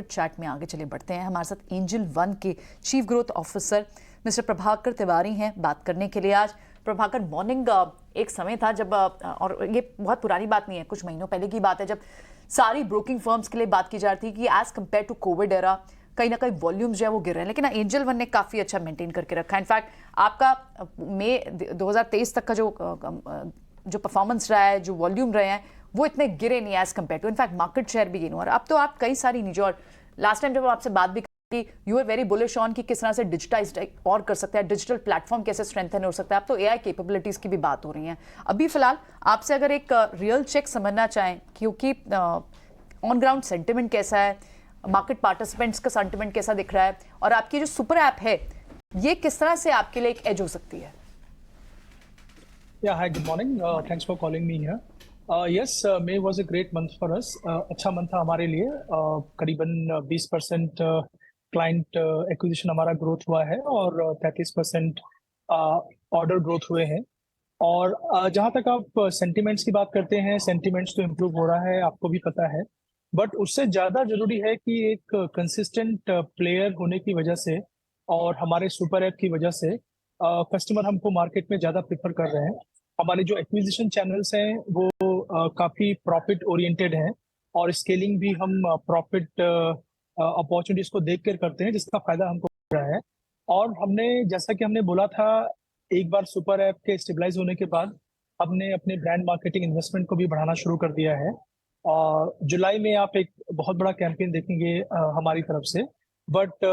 Chat में आगे चले बढ़ते हैं। हमारे साथ एंजल वन के chief growth officer mister Prabhakar Tiwari हैं बात करने के लिए आज। प्रभाकर, मॉर्निंग एक समय था जब और ये बहुत पुरानी बात नहीं है, कुछ महीनों पहले की बात है, जब सारी ब्रोकिंग फर्म्स के लिए बात की जा रही थी कि as compared to COVID era कहीं ना कहीं वॉल्यूम्स जो है वो गिर रहे हैं, लेकिन एंजल वन ने काफ़ी अच्छा मेंटेन करके रखा है। इनफैक्ट आपका मई 2023 तक का जो परफॉर्मेंस रहा है, जो वॉल्यूम रहे हैं, वो इतने गिरे नहीं as compared to, in fact market share भी गेन हुआ। और अब तो आप कई सारी निजी, और लास्ट टाइम जब आपसे बात भी की, you are very bullish on कि किस तरह से डिजिटाइज्ड और कर सकते हैं, डिजिटल प्लेटफॉर्म कैसे स्ट्रेंथन हो सकता है। अब तो एआई कैपेबिलिटीज की भी बात हो रही है। अभी फिलहाल आपसे अगर एक रियल चेक समझना चाहें, क्योंकि ऑन ग्राउंड सेंटिमेंट कैसा है, मार्केट पार्टिसिपेंट्स का सेंटिमेंट कैसा दिख रहा है, और आपकी जो सुपर ऐप है ये किस तरह से आपके लिए एक एज हो सकती है? Yeah, hi, good morning. Thanks for calling me here. Yes, May was a great month for us. अच्छा month था हमारे लिए। करीबन 20% क्लाइंट एक्विजिशन हमारा ग्रोथ हुआ है और 33% ऑर्डर ग्रोथ हुए हैं। और जहाँ तक आप सेंटिमेंट्स की बात करते हैं, सेंटिमेंट्स तो इम्प्रूव हो रहा है, आपको भी पता है। बट उससे ज़्यादा जरूरी है कि एक कंसिस्टेंट प्लेयर होने की वजह से और हमारे सुपर ऐप की वजह से कस्टमर हमको मार्केट में ज़्यादा प्रेफर कर रहे हैं। हमारे जो एक्विजिशन चैनल्स हैं वो काफ़ी प्रॉफिट ओरिएंटेड हैं और स्केलिंग भी हम प्रॉफिट अपॉर्चुनिटीज को देख कर करते हैं, जिसका फायदा हमको हो रहा है। और हमने, जैसा कि हमने बोला था, एक बार सुपर ऐप के स्टेबलाइज होने के बाद हमने अपने ब्रांड मार्केटिंग इन्वेस्टमेंट को भी बढ़ाना शुरू कर दिया है। और जुलाई में आप एक बहुत बड़ा कैंपेन देखेंगे हमारी तरफ से। बट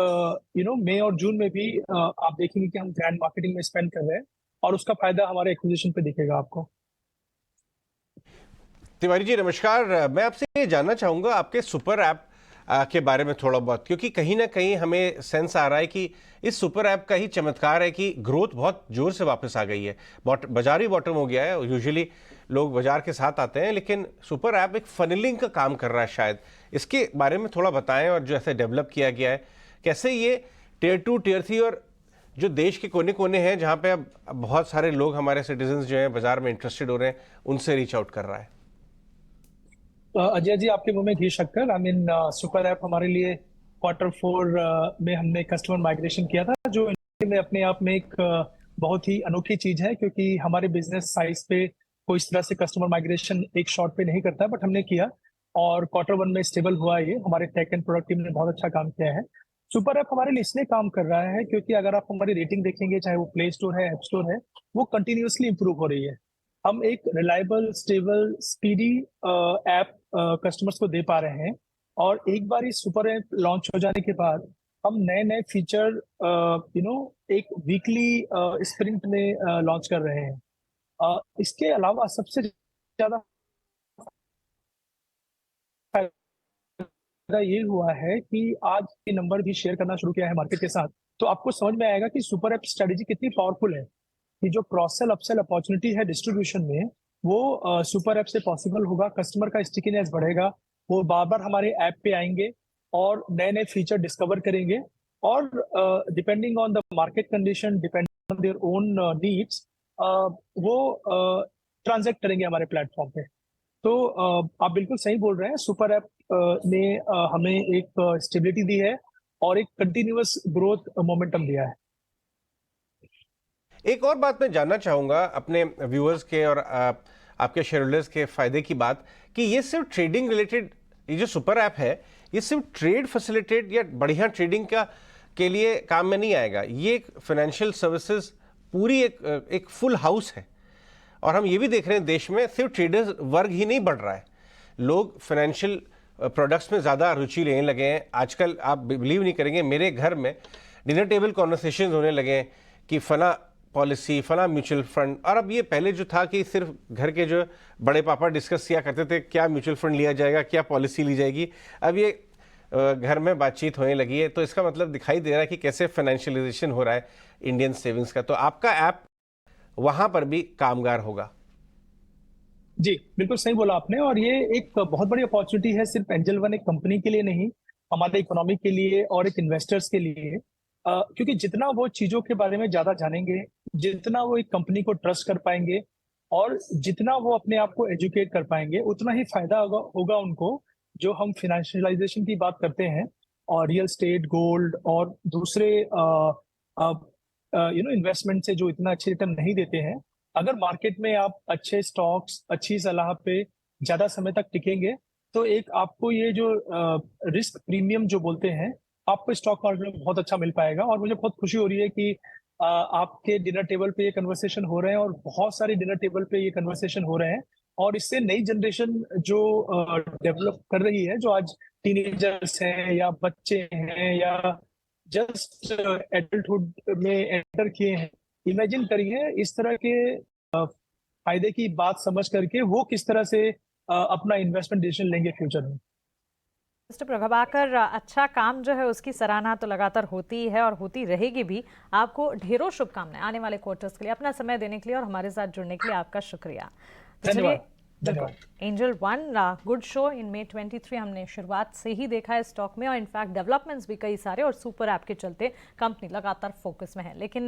मई और जून में भी आप देखेंगे कि हम ब्रांड मार्केटिंग में स्पेंड कर रहे हैं और उसका फायदा हमारे एक्विजिशन पे दिखेगा आपको। तिवारी जी नमस्कार, मैं आपसे ये जानना चाहूँगा आपके सुपर ऐप के बारे में थोड़ा बहुत, क्योंकि कहीं ना कहीं हमें सेंस आ रहा है कि इस सुपर ऐप का ही चमत्कार है कि ग्रोथ बहुत जोर से वापस आ गई है। बाजार ही बॉटम हो गया है, यूजुअली लोग बाजार के साथ आते हैं, लेकिन सुपर ऐप एक फनलिंग का काम कर रहा है शायद। इसके बारे में थोड़ा बताएं, और जो ऐसे डेवलप किया गया है, कैसे ये टियर 2 टियर 3 और जो देश के कोने कोने हैं जहाँ पे अब बहुत सारे लोग, हमारे सिटीजन्स जो हैं बाजार में इंटरेस्टेड हो रहे हैं, उनसे रीच आउट कर रहा है। अजय जी, आपके मुंह में घी शक्कर। आई मीन सुपर ऐप हमारे लिए Q4 में हमने कस्टमर माइग्रेशन किया था, जो में अपने आप में एक बहुत ही अनोखी चीज है, क्योंकि हमारे बिजनेस साइज पे कोई इस तरह से कस्टमर माइग्रेशन एक शॉट पे नहीं करता, बट हमने किया और Q1 में स्टेबल हुआ। ये हमारे टेक एंड प्रोडक्ट टीम ने बहुत अच्छा काम किया है। सुपर ऐप हमारे लिए इसलिए काम कर रहा है क्योंकि अगर आप हमारी रेटिंग देखेंगे, चाहे वो प्ले स्टोर है, ऐप स्टोर है, वो कंटिन्यूअसली इंप्रूव हो रही है। हम एक reliable, stable, speedy app customers को दे पा रहे हैं। और एक बार इस सुपर ऐप लॉन्च हो जाने के बाद हम नए नए फीचर एक वीकली स्प्रिंट में लॉन्च कर रहे हैं। इसके अलावा सबसे ज्यादा फायदा ये हुआ है कि आज ये नंबर भी शेयर करना शुरू किया है मार्केट के साथ, तो आपको समझ में आएगा कि सुपर ऐप स्ट्रेटेजी कितनी पावरफुल है। कि जो क्रॉस सेल अपसेल अपॉर्चुनिटी है डिस्ट्रीब्यूशन में, वो सुपर ऐप से पॉसिबल होगा। कस्टमर का स्टिकीनेस बढ़ेगा, वो बार बार हमारे ऐप पे आएंगे और नए नए फीचर डिस्कवर करेंगे। और depending on the market condition, depending on their own needs, वो ट्रांजैक्ट करेंगे हमारे प्लेटफॉर्म पे। तो आप बिल्कुल सही बोल रहे हैं, सुपर ऐप ने हमें एक स्टेबिलिटी दी है और एक कंटिन्यूअस ग्रोथ मोमेंटम दिया है। एक और बात मैं जानना चाहूँगा अपने व्यूअर्स के और आपके शेयर होल्डर्स के फायदे की बात, कि ये सिर्फ ट्रेडिंग रिलेटेड, ये जो सुपर ऐप है, ये सिर्फ ट्रेड फैसिलिटेट या बढ़िया ट्रेडिंग के लिए काम में नहीं आएगा। ये एक फाइनेंशियल सर्विसेज पूरी एक फुल हाउस है। और हम ये भी देख रहे हैं देश में सिर्फ ट्रेडर्स वर्ग ही नहीं बढ़ रहा है, लोग फाइनेंशियल प्रोडक्ट्स में ज़्यादा रुचि लेने लगे हैं। आजकल आप बिलीव नहीं करेंगे, मेरे घर में डिनर टेबल कॉन्वर्सेशन होने लगे हैं कि फला पॉलिसी, फला म्यूचुअल फंड। और अब ये पहले जो था कि सिर्फ घर के जो बड़े पापा डिस्कस किया करते थे क्या म्यूचुअल फंड लिया जाएगा, क्या पॉलिसी ली जाएगी, अब ये घर में बातचीत होने लगी है। तो इसका मतलब दिखाई दे रहा है कि कैसे फाइनेंशियलाइजेशन हो रहा है इंडियन सेविंग्स का। तो आपका ऐप वहां पर भी कामगार होगा। जी, बिल्कुल सही बोला आपने। और ये एक बहुत बड़ी अपॉर्चुनिटी है, सिर्फ एंजल वन एक कंपनी के लिए नहीं, हमारे इकोनॉमी के लिए और एक इन्वेस्टर्स के लिए। क्योंकि जितना वो चीजों के बारे में ज्यादा जानेंगे, जितना वो एक कंपनी को ट्रस्ट कर पाएंगे और जितना वो अपने आप को एजुकेट कर पाएंगे, उतना ही फायदा होगा उनको। जो हम फिनेंशियलाइजेशन की बात करते हैं, और रियल स्टेट, गोल्ड और दूसरे इन्वेस्टमेंट से जो इतना अच्छे रिटर्न नहीं देते हैं, अगर मार्केट में आप अच्छे स्टॉक्स, अच्छी सलाह पे ज्यादा समय तक टिकेंगे, तो एक आपको ये जो रिस्क प्रीमियम जो बोलते हैं, आपको स्टॉक मार्केट में बहुत अच्छा मिल पाएगा। और मुझे बहुत खुशी हो रही है कि आपके डिनर टेबल पे ये कन्वर्सेशन हो रहे हैं और बहुत सारे डिनर टेबल पे ये कन्वर्सेशन हो रहे हैं। और इससे नई जनरेशन जो डेवलप कर रही है, जो आज टीनेजर्स हैं या बच्चे हैं या जस्ट एडल्टहुड में एंटर किए हैं, इमेजिन करिए इस तरह के फायदे की बात समझ करके वो किस तरह से अपना इन्वेस्टमेंट डिसीजन लेंगे फ्यूचर में। मिस्टर प्रभाकर, अच्छा काम जो है उसकी सराहना तो लगातार होती ही है और होती रहेगी भी। आपको ढेरों शुभकामनाएं आने वाले क्वार्टर्स के लिए, अपना समय देने के लिए और हमारे साथ जुड़ने के लिए आपका शुक्रिया। तो चलिए, angel one good show in May 23 हमने शुरुआत से ही देखा है स्टॉक में, और इनफैक्ट डेवलपमेंट्स भी कई सारे, और सुपर ऐप के चलते कंपनी लगातार फोकस में है। लेकिन